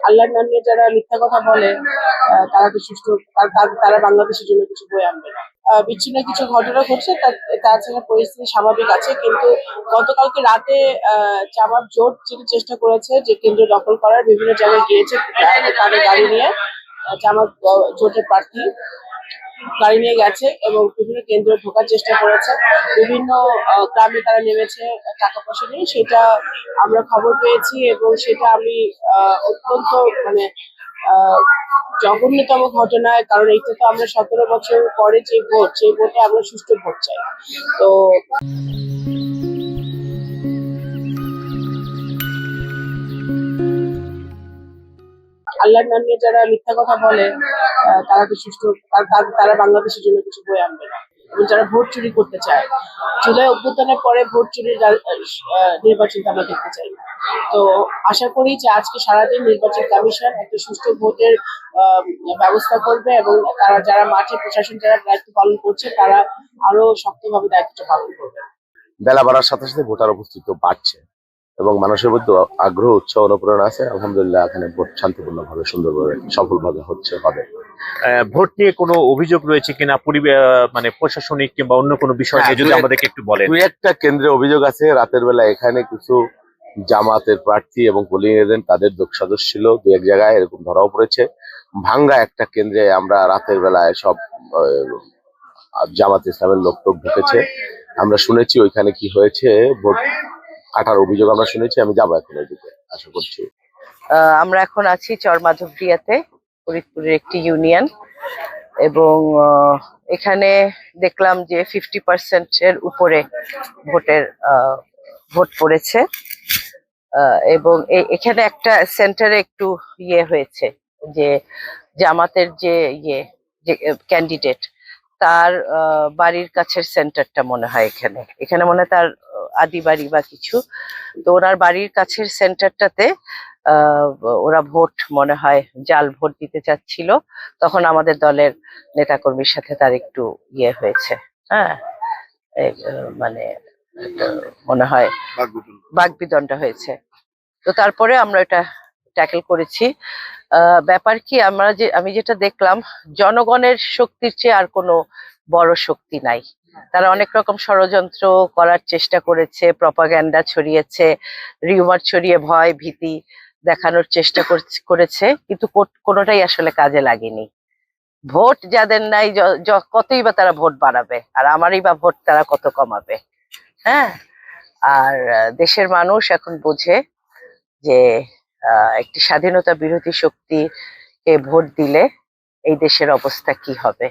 আল্লাহর নাম নিয়ে যারা মিথ্যা কথা বলে তারা তো সুষ্ঠু তারা বাংলাদেশের জন্য কিছু বয়ে আনবে না। বিচ্ছিন্ন কিছু ঘটনা ঘটছে, তাছাড়া পরিস্থিতি স্বাভাবিক আছে, কিন্তু গতকালকে রাতে জামাত জোট যেটা চেষ্টা করেছে যে কেন্দ্র দখল করার, বিভিন্ন জায়গায় গিয়েছে তাদের গাড়ি নিয়ে। জামাত জোটের প্রার্থী গাড়ি নিয়ে গেছে এবং বিভিন্ন কেন্দ্রে ঢোকার চেষ্টা করেছে। বিভিন্ন গ্রামে তারা নেমেছে টাকা পয়সা নিয়ে, সেটা আমরা খবর পেয়েছি এবং সেটা আমি অত্যন্ত মানে জঘন্যতম ঘটনায়, কারণ এইটা তো আমরা 17 বছর পরে যে ভোট, সেই ভোটে আমরা সুষ্ঠু ভোট চাই। তো আল্লাহর নাম নিয়ে যারা মিথ্যা কথা বলে তারা তো সুষ্ঠু তারা বাংলাদেশের জন্য কিছু বয়ে আনবে না। এবং যারা ভোট চুরি করতে চায়, জুলাই অভ্যুত্থানের পরে ভোট চুরির নির্বাচন আমরা দেখতে চাই না। তো আশা করি যে আজকে সারাদিন নির্বাচন কমিশন একটা সুষ্ঠু ভোটের ব্যবস্থা করবে এবং তারা যারা মাঠে প্রশাসন যারা দায়িত্ব পালন করছে তারা আরো শক্তভাবে দায়িত্বটা পালন করবে। বেলা বাড়ার সাথে সাথে ভোটার উপস্থিত বাড়ছে এবং মানুষের মধ্যে আগ্রহ, উৎসাহ, অনুপ্রেরণা আছে। আলহামদুলিল্লাহ এখানে ভোট শান্তিপূর্ণভাবে, সুন্দরভাবে, সফলভাবে হবে। ভোট নিয়ে কোনো অভিযোগ রয়েছে কিনা, মানে প্রশাসনিক কিংবা অন্য কোনো বিষয় নিয়ে যদি আমাদেরকে একটু বলেন। দুই একটা কেন্দ্রে অভিযোগ আছে, রাতের বেলা এখানে কিছু জামাতের প্রার্থী এবং পোলিং এজেন্ট তাদের সদস্য ছিল, দু এক জায়গায় এরকম ধরাও পড়েছে। ভাঙ্গা একটা কেন্দ্রে আমরা রাতের বেলায় সব জামাত ইসলামের লোক ঢুকেছে, আমরা শুনেছি ওইখানে কি হয়েছে, ভোট কাটার অভিযোগ আমরা শুনেছি। আমি যাবো এখন ওইদিকে, আশা করছি। আমরা এখন আছি চরমাধবদিয়াতে, ফরিদপুরের একটি ইউনিয়ন, এবং এখানে দেখলাম যে 50% উপরে ভোট পড়েছে। এবং এখানে একটা সেন্টারে একটু হয়েছে যে জামাতের যে ক্যান্ডিডেট, তার বাড়ির কাছের সেন্টারটা মনে হয় এখানে মনে হয় তার আদি বাড়ি বা কিছু। তো ওনার বাড়ির কাছের সেন্টারটাতে ওরা ভোট মনে হয় জাল ভোট দিতে চাচ্ছিল। তখন আমাদের দলের নেতাকর্মীর সাথে তার একটু হয়েছে, হ্যাঁ, মানে মনে হয় বাকবিতণ্ডা হয়েছে। তো তারপরে আমরা এটা ট্যাকেল করেছি। ব্যাপার কি, আমি যেটা দেখলাম, জনগণের শক্তির চেয়ে আর কোনো বড় শক্তি নাই। তারা অনেক রকম ষড়যন্ত্র করার চেষ্টা করেছে, প্রপাগ্যান্ডা ছড়িয়েছে, রিউমার ছড়িয়ে ভয় ভীতি দেখানোর চেষ্টা করেছে, কিন্তু কোনোটাই আসলে কাজে লাগেনি। ভোট যাদের নাই, কতই বা তারা ভোট বাড়াবে, আর আমারই বা ভোট তারা কত কমাবে। হ্যাঁ, আর দেশের মানুষ এখন বোঝে যে একটি স্বাধীনতা বিরোধী শক্তিকে ভোট দিলে এই দেশের অবস্থা কি হবে।